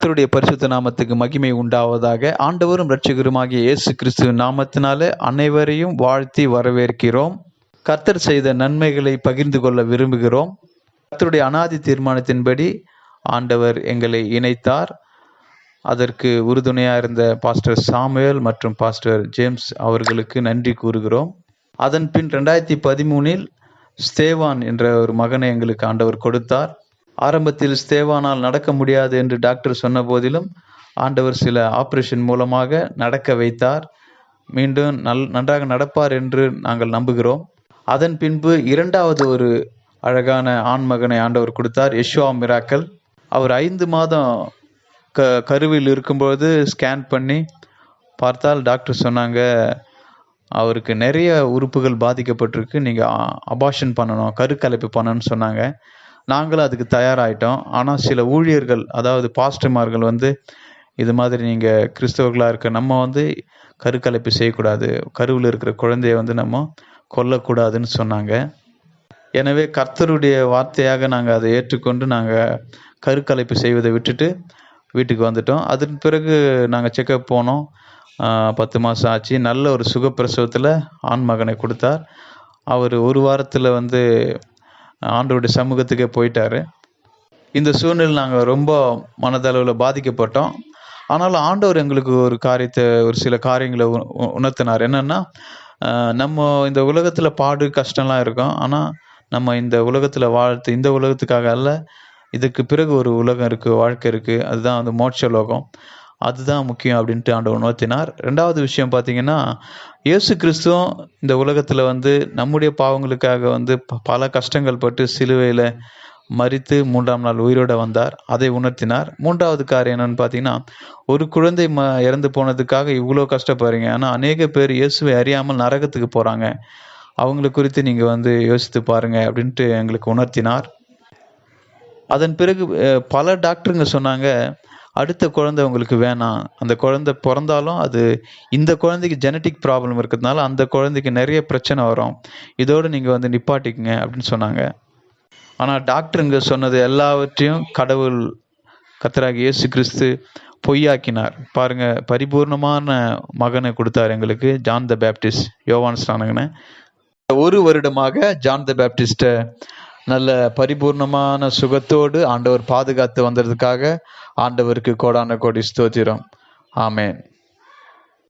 கர்த்தருடைய பரிசுத்த நாமத்துக்கு மகிமை உண்டாவதாக. ஆண்டவரும் இரட்சகருமாகிய இயேசு கிறிஸ்துவின் நாமத்தினாலே அனைவரையும் வாழ்த்தி வரவேற்கிறோம். கர்த்தர் செய்த நன்மைகளை பகிர்ந்து கொள்ள விரும்புகிறோம். கர்த்தருடைய அனாதி தீர்மானத்தின்படி ஆண்டவர் எங்களை இணைத்தார். அதற்கு உறுதுணையாக இருந்த பாஸ்டர் சாமுவேல் மற்றும் பாஸ்டர் ஜேம்ஸ் அவர்களுக்கு நன்றி கூறுகிறோம். அதன் பின் 2013 ஸ்தேவான் என்ற ஒரு மகனை எங்களுக்கு ஆண்டவர் கொடுத்தார். ஆரம்பத்தில் ஸ்தேவானால் நடக்க முடியாது என்று டாக்டர் சொன்ன போதிலும் ஆண்டவர் சில ஆபரேஷன் மூலமாக நடக்க வைத்தார். மீண்டும் நன்றாக நடப்பார் என்று நாங்கள் நம்புகிறோம். அதன் பின்பு இரண்டாவது ஒரு அழகான ஆண் மகனை ஆண்டவர் கொடுத்தார், யெஷுவா மிராக்கல். அவர் 5 மாதம் கருவில் இருக்கும்போது ஸ்கேன் பண்ணி பார்த்தால் டாக்டர் சொன்னாங்க, அவருக்கு நிறைய உறுப்புகள் பாதிக்கப்பட்டிருக்கு, நீங்கள் அபார்ஷன் பண்ணணும், கருக்கலைப்பு பண்ணணும்னு சொன்னாங்க. நாங்களும் அதுக்கு தயாராகிட்டோம். ஆனால் சில ஊழியர்கள், அதாவது பாஸ்டர்மார்கள் இது மாதிரி நீங்கள் கிறிஸ்தவர்களாக இருக்க நம்ம கருக்கலைப்பு செய்யக்கூடாது, கருவில் இருக்கிற குழந்தைய நம்ம கொல்லக்கூடாதுன்னு சொன்னாங்க. எனவே கர்த்தருடைய வார்த்தையாக நாங்கள் அதை ஏற்றுக்கொண்டு நாங்கள் கருக்கலைப்பு செய்வதை விட்டுட்டு வீட்டுக்கு வந்துட்டோம். அதன் பிறகு நாங்கள் செக்கப் போனோம். 10 மாதம் ஆச்சு. நல்ல ஒரு சுகப்பிரசவத்தில் ஆண் மகனை கொடுத்தார். அவர் 1 வாரத்தில் ஆண்டவருடைய சமூகத்துக்கே போயிட்டார். இந்த சூழ்நிலை நாங்கள் ரொம்ப மனதளவில் பாதிக்கப்பட்டோம். ஆனாலும் ஆண்டவர் எங்களுக்கு ஒரு சில காரியங்களை உணர்த்தினார். என்னென்னா, நம்ம இந்த உலகத்தில் பாடு கஷ்டம்லாம் இருக்கும். ஆனால் நம்ம இந்த உலகத்தில் இந்த உலகத்துக்காக அல்ல, இதுக்கு பிறகு ஒரு உலகம் இருக்குது, வாழ்க்கை இருக்குது. அதுதான் மோட்ச லோகம், அதுதான் முக்கியம் அப்படின்ட்டு ஆண்டவர் உணர்த்தினார். 2வது விஷயம் பார்த்தீங்கன்னா, இயேசு கிறிஸ்துவும் இந்த உலகத்தில் நம்முடைய பாவங்களுக்காக பல கஷ்டங்கள் பட்டு சிலுவையில் மரித்து 3ஆம் நாள் உயிரோடு வந்தார். அதை உணர்த்தினார். 3வது காரியம் என்னென்னு பார்த்தீங்கன்னா, ஒரு குழந்தை இறந்து போனதுக்காக இவ்வளோ கஷ்டப்படுறீங்க, ஆனால் அநேக பேர் இயேசுவை அறியாமல் நரகத்துக்கு போகிறாங்க, அவங்களை குறித்து நீங்கள் யோசித்து பாருங்கள் அப்படின்ட்டு எங்களுக்கு உணர்த்தினார். அதன் பிறகு பல டாக்டருங்க சொன்னாங்க, அடுத்த குழந்தை உங்களுக்கு வேணாம், அந்த குழந்தை பிறந்தாலும் இந்த குழந்தைக்கு ஜெனட்டிக் ப்ராப்ளம் இருக்கிறதுனால அந்த குழந்தைக்கு நிறைய பிரச்சனை வரும், இதோடு நீங்கள் நிப்பாட்டிக்குங்க அப்படின்னு சொன்னாங்க. ஆனால் டாக்டருங்க சொன்னது எல்லாவற்றையும் கர்த்தராகிய இயேசு கிறிஸ்து பொய்யாக்கினார். பாருங்க, பரிபூர்ணமான மகனை கொடுத்தார் எங்களுக்கு, ஜான் த பேப்டிஸ்ட், யோவான் ஸ்நானகனை. 1 வருடமாக ஜான் த பேப்டிஸ்ட்டை நல்ல பரிபூர்ணமான சுகத்தோடு ஆண்டவர் பாதுகாத்து வந்ததுக்காக ஆண்டவருக்கு கோடான கோடி ஸ்தோத்திரம். ஆமென்.